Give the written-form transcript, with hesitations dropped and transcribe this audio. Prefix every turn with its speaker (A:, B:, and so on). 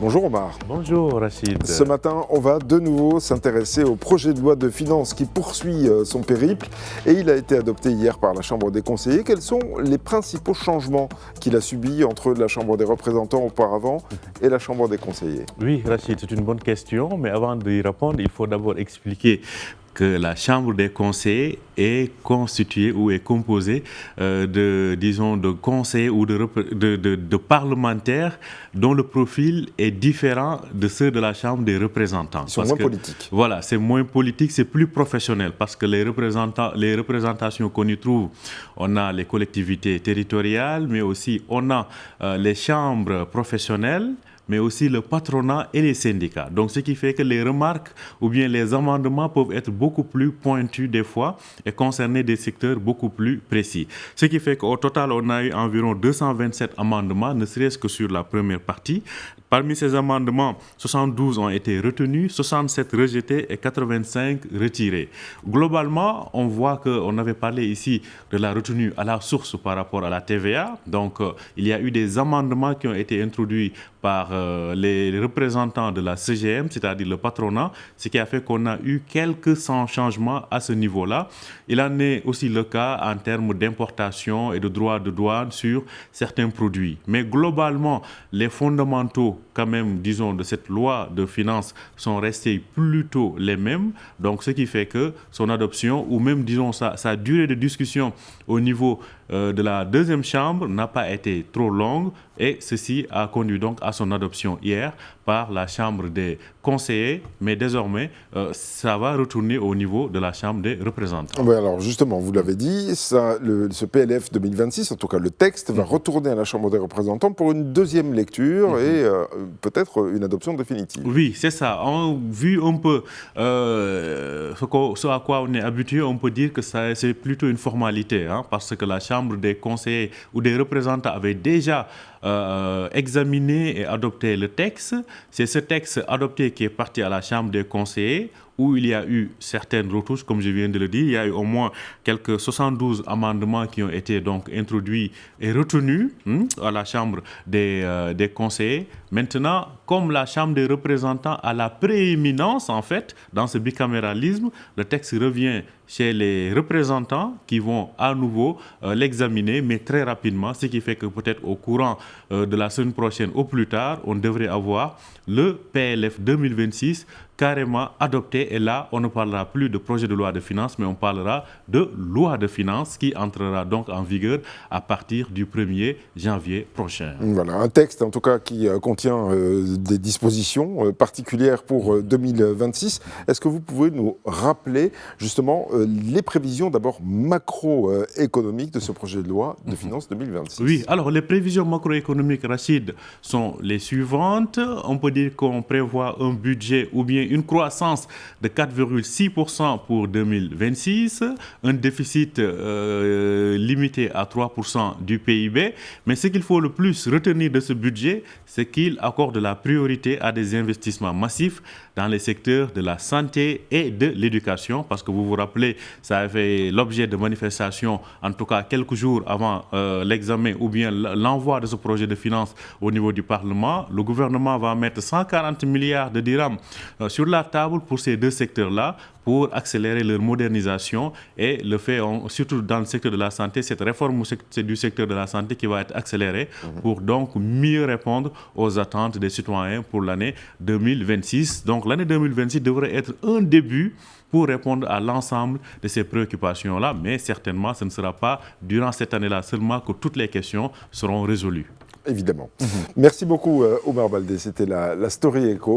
A: Bonjour Omar.
B: Bonjour Rachid.
A: Ce matin, on va de nouveau s'intéresser au projet de loi de finances qui poursuit son périple et il a été adopté hier par la Chambre des conseillers. Quels sont les principaux changements qu'il a subis entre la Chambre des représentants auparavant et la Chambre des conseillers?
B: Oui Rachid, c'est une bonne question, mais avant d'y répondre, il faut d'abord expliquer que la Chambre des conseillers est constituée ou est composée de conseillers ou de parlementaires dont le profil est différent de ceux de la Chambre des représentants.
A: Ils sont moins politiques.
B: Voilà, c'est moins politique, c'est plus professionnel parce que les représentations qu'on y trouve, on a les collectivités territoriales, mais aussi on a les chambres professionnelles, mais aussi le patronat et les syndicats. Donc, ce qui fait que les remarques ou bien les amendements peuvent être beaucoup plus pointus des fois et concerner des secteurs beaucoup plus précis. Ce qui fait qu'au total, on a eu environ 227 amendements, ne serait-ce que sur la première partie. Parmi ces amendements, 72 ont été retenus, 67 rejetés et 85 retirés. Globalement, on voit qu'on avait parlé ici de la retenue à la source par rapport à la TVA. Donc, il y a eu des amendements qui ont été introduits par les représentants de la CGM, c'est-à-dire le patronat, ce qui a fait qu'on a eu quelques changements à ce niveau-là. Il en est aussi le cas en termes d'importation et de droits de douane sur certains produits. Mais globalement, les fondamentaux, quand même, disons, de cette loi de finances sont restés plutôt les mêmes. Donc, ce qui fait que son adoption, ou même, disons, sa durée de discussion au niveau de la deuxième chambre n'a pas été trop longue et ceci a conduit donc à son adoption hier par la Chambre des conseillers, mais désormais ça va retourner au niveau de la Chambre des représentants.
A: Oui, alors justement, vous l'avez dit, ce PLF 2026, en tout cas le texte, va retourner à la Chambre des représentants pour une deuxième lecture et peut-être une adoption définitive.
B: Oui, c'est ça. Vu un peu ce à quoi on est habitué, on peut dire que c'est plutôt une formalité, hein, parce que la Chambre des conseillers ou des représentants avait déjà examiné et adopté le texte. C'est ce texte adopté qui est parti à la Chambre des conseillers où il y a eu certaines retouches, comme je viens de le dire. Il y a eu au moins quelques 72 amendements qui ont été donc introduits et retenus à la Chambre des conseillers. Maintenant, comme la Chambre des représentants a la prééminence, en fait, dans ce bicaméralisme, le texte revient chez les représentants qui vont à nouveau l'examiner, mais très rapidement, ce qui fait que peut-être au courant de la semaine prochaine au plus tard, on devrait avoir le PLF 2026 carrément adopté. Et là, on ne parlera plus de projet de loi de finances, mais on parlera de loi de finances qui entrera donc en vigueur à partir du 1er janvier prochain.
A: Voilà, un texte en tout cas qui contient des dispositions particulières pour 2026. Est-ce que vous pouvez nous rappeler justement les prévisions d'abord macroéconomiques de ce projet de loi de finances 2026?
B: Oui, alors les prévisions macroéconomiques, Rachid, sont les suivantes. On peut dire qu'on prévoit un budget ou bien une croissance de 4,6% pour 2026, un déficit limité à 3% du PIB. Mais ce qu'il faut le plus retenir de ce budget, c'est qu'il accorde la priorité à des investissements massifs dans les secteurs de la santé et de l'éducation, parce que vous vous rappelez, ça a fait l'objet de manifestations, en tout cas quelques jours avant l'examen ou bien l'envoi de ce projet de finances au niveau du Parlement. Le gouvernement va mettre 140 milliards de dirhams sur la table pour ces deux secteurs-là, pour accélérer leur modernisation et le fait, surtout dans le secteur de la santé, cette réforme du secteur de la santé qui va être accélérée pour donc mieux répondre aux attentes des citoyens pour l'année 2026. Donc l'année 2026 devrait être un début pour répondre à l'ensemble de ces préoccupations-là, mais certainement ce ne sera pas durant cette année-là seulement que toutes les questions seront résolues.
A: Évidemment. Merci beaucoup Omar Baldé, c'était la Story Echo.